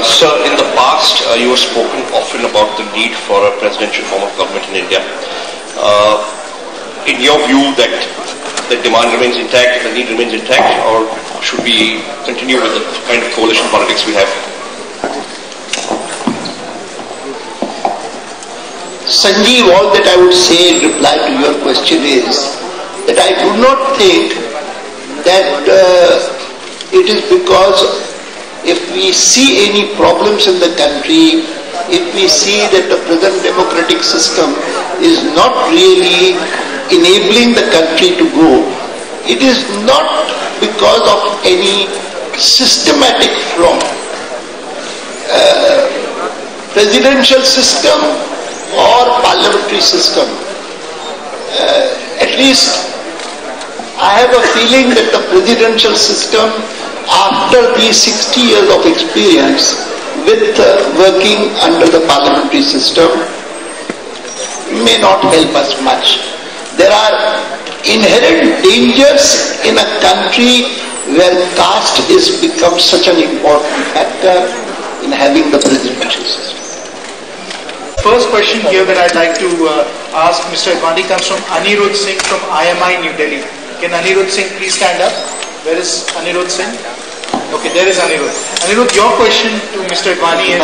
Sir, in the past, you have spoken often about the need for a presidential form of government in India. In your view, that the demand remains intact, the need remains intact, or should we continue with the kind of coalition politics we have? Sanjeev, all that I would say in reply to your question is that I do not think that it is because if we see any problems in the country, if we see that the present democratic system is not really enabling the country to go, it is not because of any systematic flaw. Presidential system or parliamentary system, at least I have a feeling that the presidential system, after these 60 years of experience with working under the parliamentary system, may not help us much. There are inherent dangers in a country where caste is become such an important factor in having the presidential system. First question here that I'd like to ask Mr. Advani comes from Anirudh Singh from IMI New Delhi. Can Anirudh Singh please stand up? Where is Anirudh Singh? Okay, there is Anirudh. Anirudh, your question to Mr. Advani is,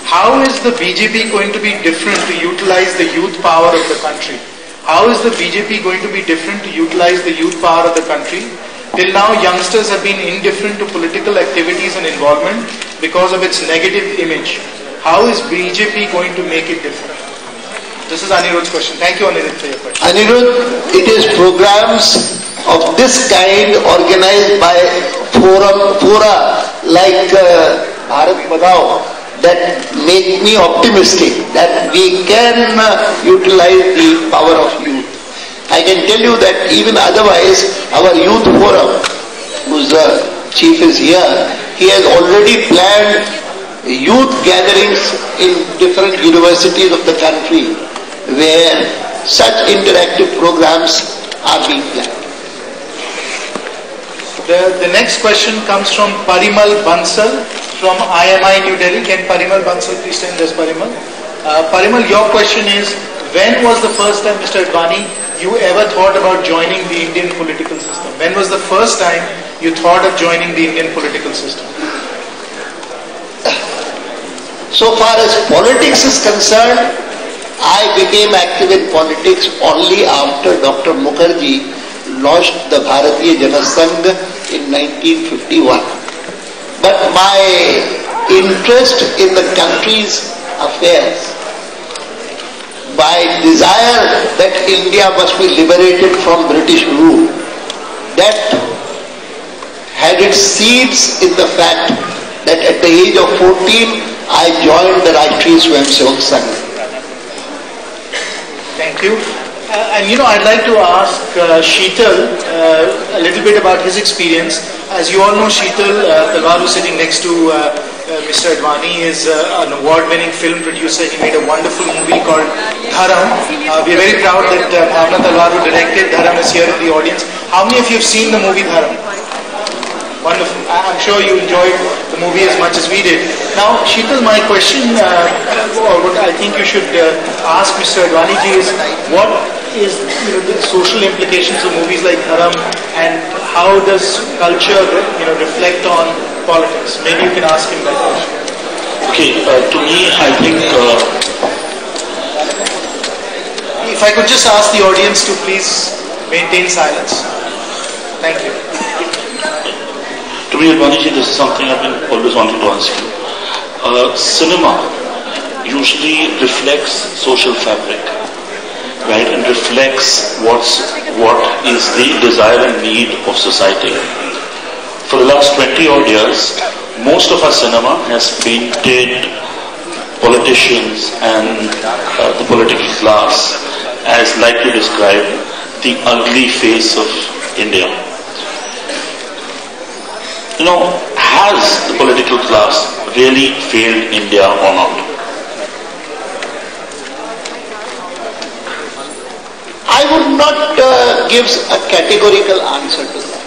how is the BJP going to be different to utilize the youth power of the country? How is the BJP going to be different to utilize the youth power of the country? Till now, youngsters have been indifferent to political activities and involvement because of its negative image. How is BJP going to make it different? This is Anirudh's question. Thank you, Anirudh, for your question. Anirudh, it is programs of this kind organized by fora like India Banao that make me optimistic that we can utilize the power of youth. I can tell you that even otherwise, our youth forum, whose chief is here, he has already planned youth gatherings in different universities of the country where such interactive programs are being planned. The next question comes from Parimal Bansal from IMI New Delhi. Can Parimal Bansal please stand? There's Parimal. Parimal, your question is, when was the first time, Mr. Advani, you ever thought about joining the Indian political system? When was the first time you thought of joining the Indian political system? So far as politics is concerned, I became active in politics only after Dr. Mukherjee launched the Bharatiya Jana Sangh in 1951. But my interest in the country's affairs, my desire that India must be liberated from British rule, that had its seeds in the fact that at the age of 14, I joined the Rashtriya Swayamsevak Sangh. Thank you. And I'd like to ask Sheetal a little bit about his experience. As you all know, Sheetal Talwar, who's sitting next to Mr. Advani, is an award-winning film producer. He made a wonderful movie called Dharam. We're very proud that Bhavna Talwar, who directed Dharam, is here in the audience. How many of you have seen the movie Dharam? Wonderful. I'm sure you enjoyed the movie as much as we did. Now, Sheetal, my question, or what I think you should ask Mr. Advani ji is, what is the social implications of movies like Dharam, and how does culture reflect on politics? Maybe you can ask him that question. Okay, to me, I think... if I could just ask the audience to please maintain silence. Thank you. To me, Advaniji, this is something I've been always wanting to ask you. Cinema usually reflects social fabric, right, and reflects what is the desire and need of society. For the last 20 odd years, most of our cinema has painted politicians and the political class as, like you described, the ugly face of India. Has the political class really failed India or not? I would not give a categorical answer to that.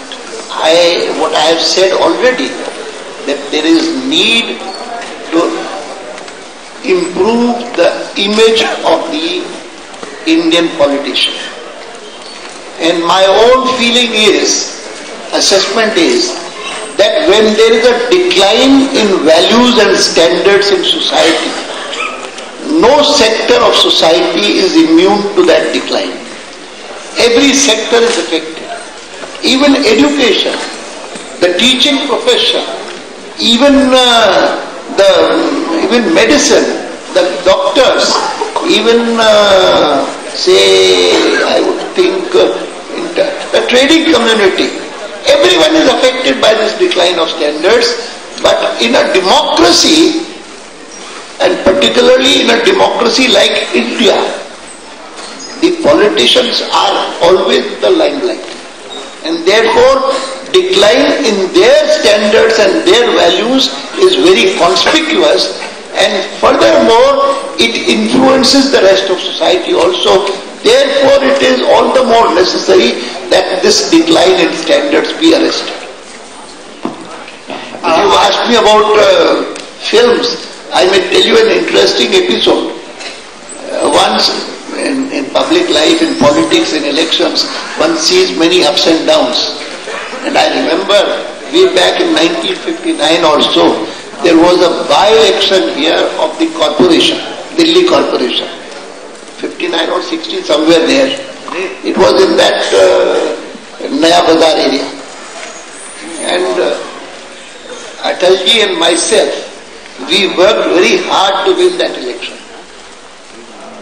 What I have said already, that there is need to improve the image of the Indian politician. And my own feeling is, assessment is, that when there is a decline in values and standards in society, no sector of society is immune to that decline. Every sector is affected. Even education, the teaching profession, even medicine, the doctors, even I would think the trading community, everyone is affected by this decline of standards. But in a democracy, and particularly in a democracy like India, the politicians are always the limelight. And therefore, decline in their standards and their values is very conspicuous, and furthermore, it influences the rest of society also. Therefore, it is all the more necessary that this decline in standards be arrested. You asked me about films. I may tell you an interesting episode. Once in public life, in politics, in elections, one sees many ups and downs. And I remember way back in 1959 or so, there was a by-election here of the corporation, Delhi corporation. 59 or 60, somewhere there. It was in that Naya Bazar area. And Atalji and myself, we worked very hard to win that election.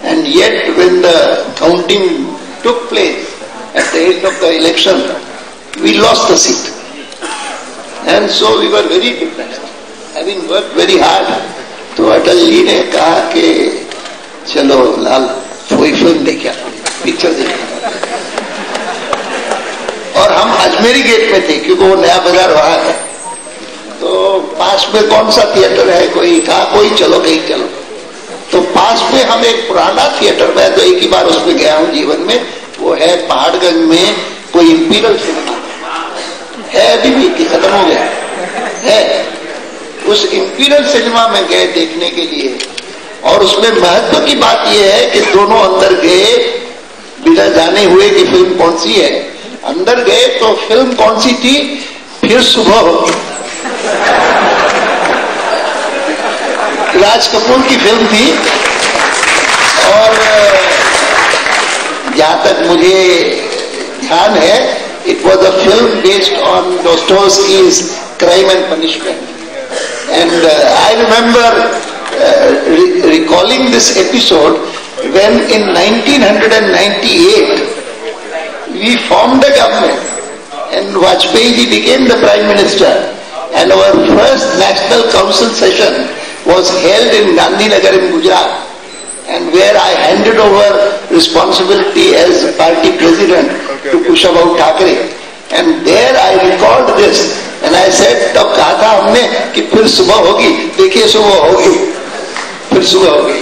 And yet when the counting took place at the end of the election, we lost the seat. And so we were very depressed. Having worked very hard, तो अटल जी ने कहा कि चलो लाल कोई film देखा, picture देखा. और हम अजमेरी गेट में थे क्योंकि वो नया बाजार वहां है. तो पास में कौन सा थिएटर है, कोई कहा कोई चलो कहीं चलो. तो पास में हम एक पुराना थिएटर में, तो एक ही बार उसमें गया हूँ जीवन में, वो है पहाड़गंज में कोई इंपीरियल सिनेमा है, अभी भी कि खत्म हो गया है. उस इंपीरियल सिनेमा में गए देखने के लिए, और उसमें महत्व की बात यह है कि दोनों अंदर गए बिना जाने हुए कि फिल्म कौन सी है. अंदर गए तो फिल्म कौन सी थी, फिर सुबह होगी. राज कपूर की फिल्म थी. और जहां तक मुझे ध्यान है, it was a film based on Dostoevsky's Crime and Punishment. And I remember recalling this episode when in 1998 we formed a government and Vajpayee ji became the Prime Minister, and our first National Council session was held in Gandhinagar in Gujarat, and where I handed over responsibility as party president to Kushabau Thakre. And there I recalled this. And I said, तब कहा था हमने कि फिर सुबह होगी. देखिए सुबह होगी, फिर सुबह होगी.